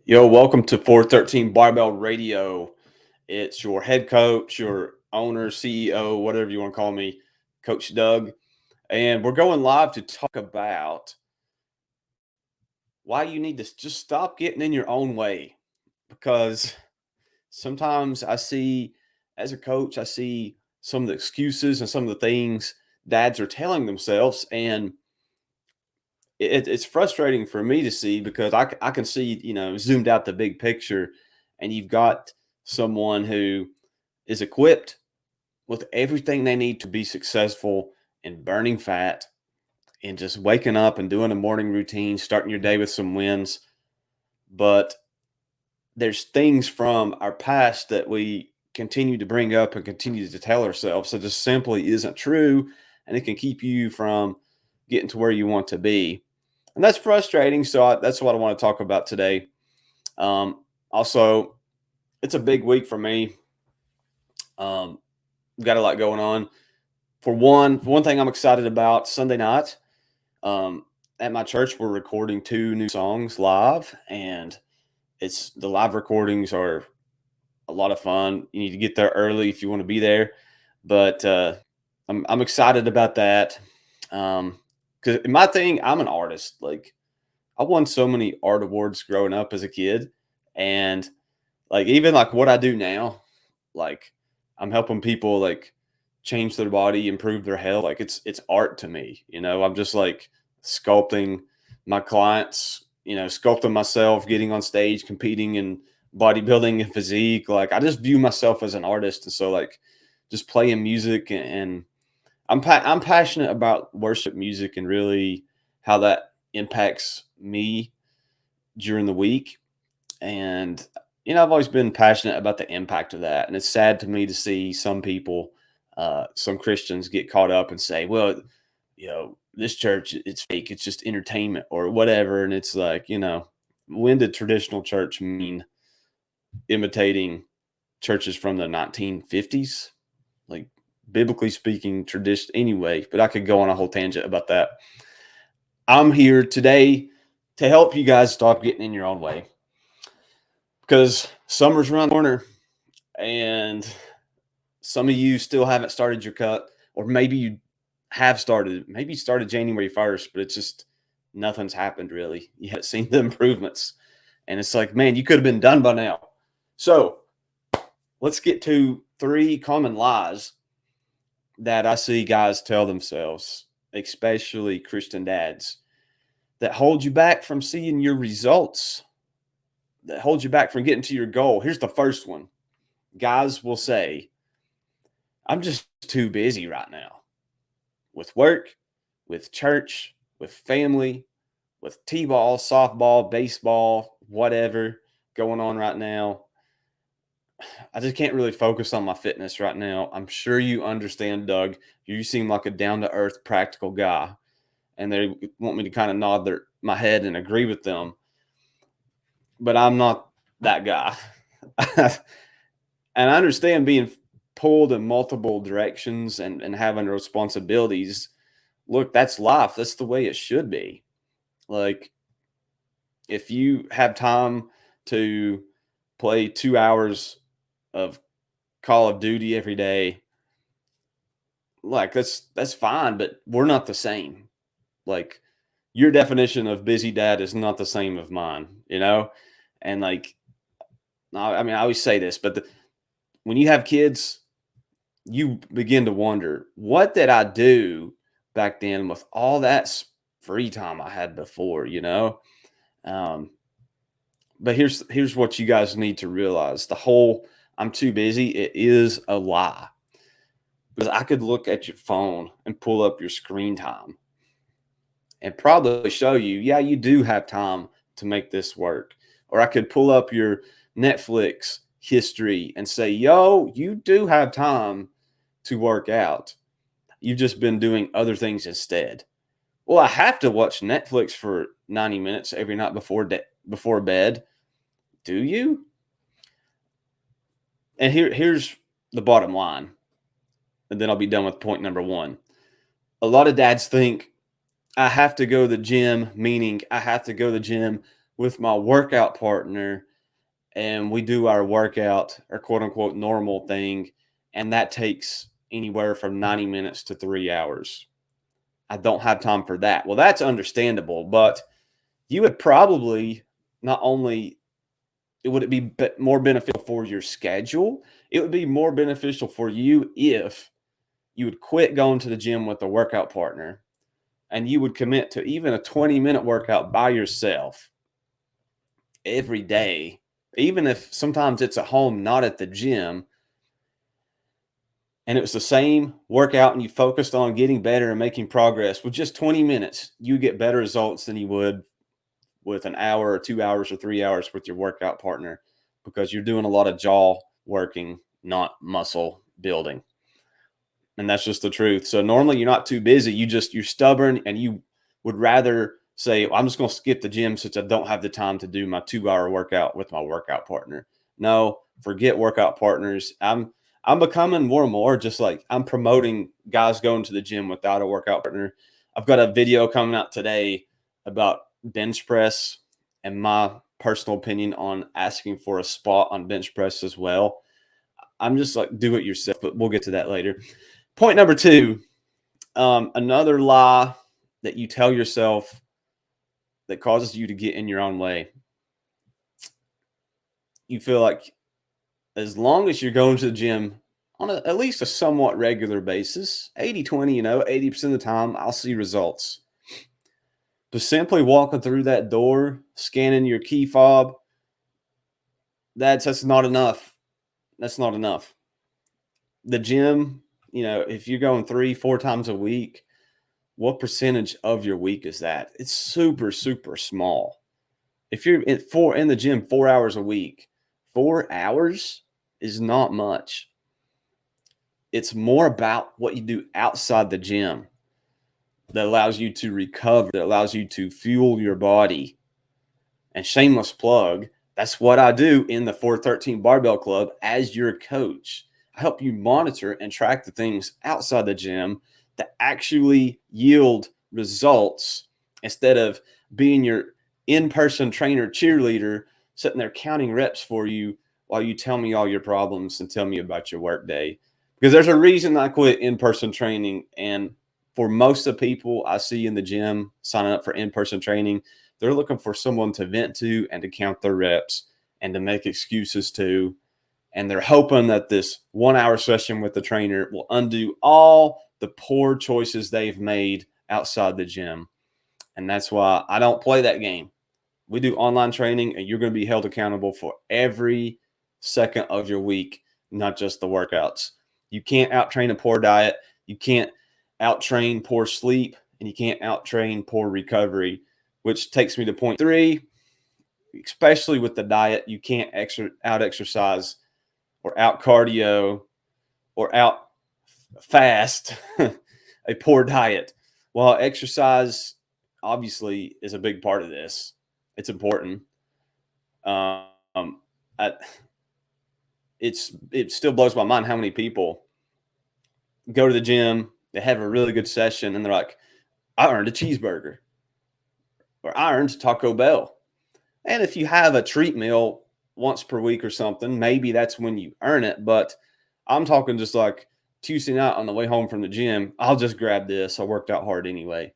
Yo, welcome to 413 Barbell Radio. It's your head coach, your owner, CEO, whatever you want to call me, Coach Doug. And we're going live to talk about why you need to just stop getting in your own way. Because sometimes as a coach, I see some of the excuses and some of the things dads are telling themselves. And it's frustrating for me to see because I can see, zoomed out the big picture, and you've got someone who is equipped with everything they need to be successful in burning fat and just waking up and doing a morning routine, starting your day with some wins. But there's things from our past that we continue to bring up and continue to tell ourselves that just simply isn't true. And it can keep you from getting to where you want to be. And that's frustrating. That's what I want to talk about today. Also, it's a big week for me. Got a lot going on. For one thing I'm excited about, Sunday night at my church, we're recording 2 new songs live, and the live recordings are a lot of fun. You need to get there early if you want to be there, but I'm excited about that. Because my thing, I'm an artist. Like, I won so many art awards growing up as a kid, and like even like what I do now, like I'm helping people like change their body, improve their health. Like it's art to me. I'm just like sculpting my clients, sculpting myself, getting on stage, competing in bodybuilding and physique. Like I just view myself as an artist, and so like just playing music and I'm passionate about worship music and really how that impacts me during the week. And I've always been passionate about the impact of that. And it's sad to me to see some people, some Christians, get caught up and say, "Well, this church, it's fake. It's just entertainment or whatever." And it's like, when did traditional church mean imitating churches from the 1950s? Like, biblically speaking, tradition anyway. But I could go on a whole tangent about that. I'm here today to help you guys stop getting in your own way, because summer's around the corner, and some of you still haven't started your cut, or maybe you have started. Maybe you started January 1st, but it's just nothing's happened really. You haven't seen the improvements, and it's like, man, you could have been done by now. So let's get to 3 common lies that I see guys tell themselves, especially Christian dads, that hold you back from seeing your results, that hold you back from getting to your goal. Here's the first one. Guys will say, "I'm just too busy right now with work, with church, with family, with t-ball, softball, baseball, whatever going on right now. I just can't really focus on my fitness right now." I'm sure you understand, Doug. You seem like a down-to-earth, practical guy, and they want me to kind of nod my head and agree with them. But I'm not that guy. And I understand being pulled in multiple directions and having responsibilities. Look, that's life. That's the way it should be. Like, if you have time to play 2 hours of Call of Duty every day, like that's fine, but we're not the same. Like, your definition of busy dad is not the same of mine. And like, I mean, I always say this, but when you have kids, you begin to wonder, what did I do back then with all that free time I had before? Um, but here's what you guys need to realize: the whole "I'm too busy" it is a lie, because I could look at your phone and pull up your screen time and probably show you, yeah, you do have time to make this work. Or I could pull up your Netflix history and say, yo, you do have time to work out. You've just been doing other things instead. Well, I have to watch Netflix for 90 minutes every night before bed. Do you? And here's the bottom line, and then I'll be done with point number 1. A lot of dads think, I have to go to the gym, meaning I have to go to the gym with my workout partner, and we do our workout, our quote unquote normal thing, and that takes anywhere from 90 minutes to 3 hours. I don't have time for that. Well, that's understandable, but you would probably not only would it be more beneficial for your schedule, it would be more beneficial for you if you would quit going to the gym with a workout partner and you would commit to even a 20-minute workout by yourself every day, even if sometimes it's at home, not at the gym, and it was the same workout and you focused on getting better and making progress with just 20 minutes, you get better results than you would with an hour or 2 hours or 3 hours with your workout partner because you're doing a lot of jaw working, not muscle building. And that's just the truth. So normally you're not too busy. You're stubborn and you would rather say, well, I'm just going to skip the gym since I don't have the time to do my 2 hour workout with my workout partner. No, forget workout partners. I'm becoming more and more just like I'm promoting guys going to the gym without a workout partner. I've got a video coming out today about bench press and my personal opinion on asking for a spot on bench press as well. I'm just like, do it yourself, but we'll get to that later. Point number two, another lie that you tell yourself that causes you to get in your own way. You feel like as long as you're going to the gym on at least a somewhat regular basis, 80-20, 80% of the time, I'll see results. But simply walking through that door, scanning your key fob, that's not enough. That's not enough. The gym, if you're going 3-4 times a week, what percentage of your week is that? It's super, super small. If you're in the gym 4 hours a week, 4 hours is not much. It's more about what you do outside the gym that allows you to recover, that allows you to fuel your body. And shameless plug, that's what I do in the 413 Barbell Club as your coach. I help you monitor and track the things outside the gym that actually yield results instead of being your in-person trainer cheerleader sitting there counting reps for you while you tell me all your problems and tell me about your work day. Because there's a reason I quit in-person training. And for most of the people I see in the gym signing up for in-person training, they're looking for someone to vent to and to count their reps and to make excuses to. And they're hoping that this 1 hour session with the trainer will undo all the poor choices they've made outside the gym. And that's why I don't play that game. We do online training, and you're going to be held accountable for every second of your week, not just the workouts. You can't out-train a poor diet. You can't out-train poor sleep, and you can't out-train poor recovery, which takes me to point three. Especially with the diet, you can't out-exercise or out-cardio or out-fast a poor diet. While exercise obviously is a big part of this, it's important. It still blows my mind how many people go to the gym, they have a really good session, and they're like, I earned a cheeseburger or I earned Taco Bell. And if you have a treat meal once per week or something, maybe that's when you earn it. But I'm talking just like Tuesday night on the way home from the gym, I'll just grab this. I worked out hard anyway.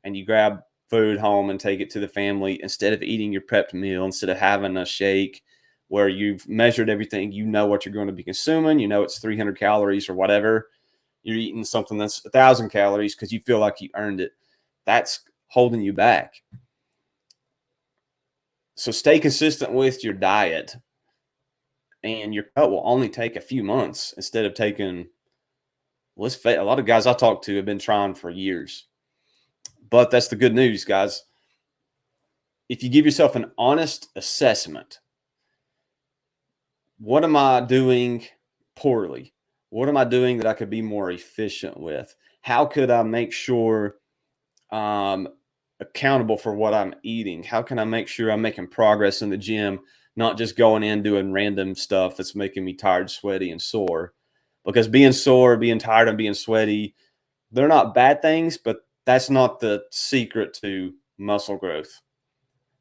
And you grab food home and take it to the family instead of eating your prepped meal, instead of having a shake where you've measured everything, you know what you're going to be consuming, it's 300 calories or whatever. You're eating something that's 1,000 calories because you feel like you earned it. That's holding you back. So stay consistent with your diet, and your cut will only take a few months instead of taking, a lot of guys I talk to have been trying for years. But that's the good news, guys. If you give yourself an honest assessment, what am I doing poorly? What am I doing that I could be more efficient with? How could I make sure I'm accountable for what I'm eating? How can I make sure I'm making progress in the gym, not just going in doing random stuff that's making me tired, sweaty, and sore? Because being sore, being tired, and being sweaty, they're not bad things, but that's not the secret to muscle growth.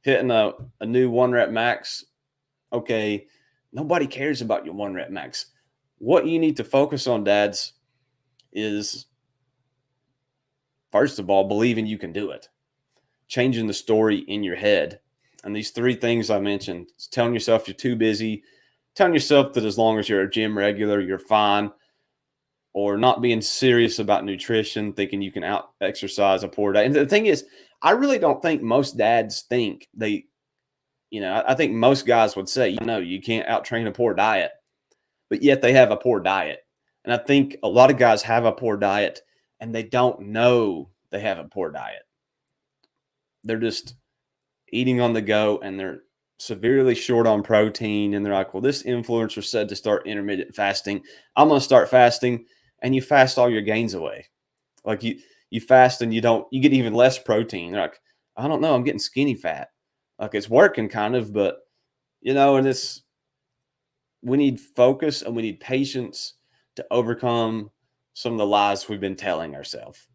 hitting a new 1 rep max. Okay, nobody cares about your 1 rep max. What you need to focus on, dads, is first of all, believing you can do it, changing the story in your head. And these 3 things I mentioned, telling yourself you're too busy, telling yourself that as long as you're a gym regular, you're fine, or not being serious about nutrition, thinking you can out exercise a poor diet. And the thing is, I really don't think most dads think they, I think most guys would say, you can't out train a poor diet, but yet they have a poor diet. And I think a lot of guys have a poor diet and they don't know they have a poor diet. They're just eating on the go and they're severely short on protein. And they're like, well, this influencer said to start intermittent fasting. I'm going to start fasting. And you fast all your gains away. Like you fast and you get even less protein. They're like, I don't know, I'm getting skinny fat. Like it's working kind of, but and we need focus and we need patience to overcome some of the lies we've been telling ourselves.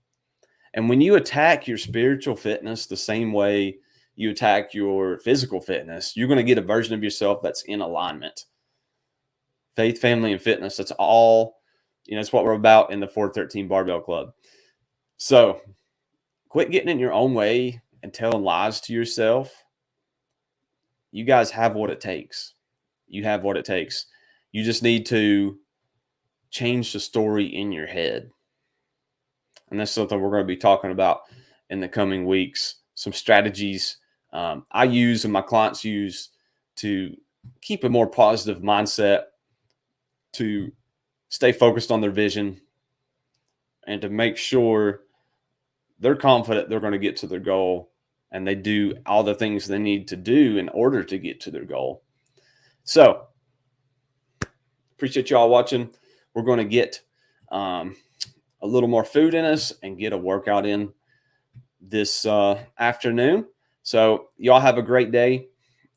And when you attack your spiritual fitness the same way you attack your physical fitness, you're going to get a version of yourself that's in alignment. Faith, family, and fitness. That's all, it's what we're about in the 413 Barbell Club. So quit getting in your own way and telling lies to yourself. You guys have what it takes. You have what it takes. You just need to change the story in your head. And that's something we're going to be talking about in the coming weeks. Some strategies I use and my clients use to keep a more positive mindset, to stay focused on their vision, and to make sure they're confident they're going to get to their goal and they do all the things they need to do in order to get to their goal. So appreciate y'all watching. We're going to get a little more food in us and get a workout in this afternoon. So y'all have a great day,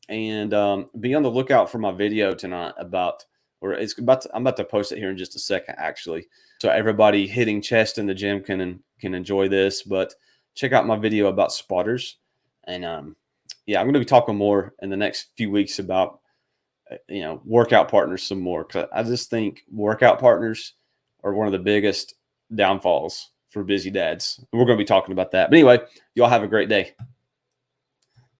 and be on the lookout for my video tonight I'm about to post it here in just a second, actually. So everybody hitting chest in the gym can enjoy this, but check out my video about spotters. And yeah, I'm going to be talking more in the next few weeks about, workout partners some more. Cause I just think workout partners are one of the biggest downfalls for busy dads. We're going to be talking about that. But anyway, y'all have a great day.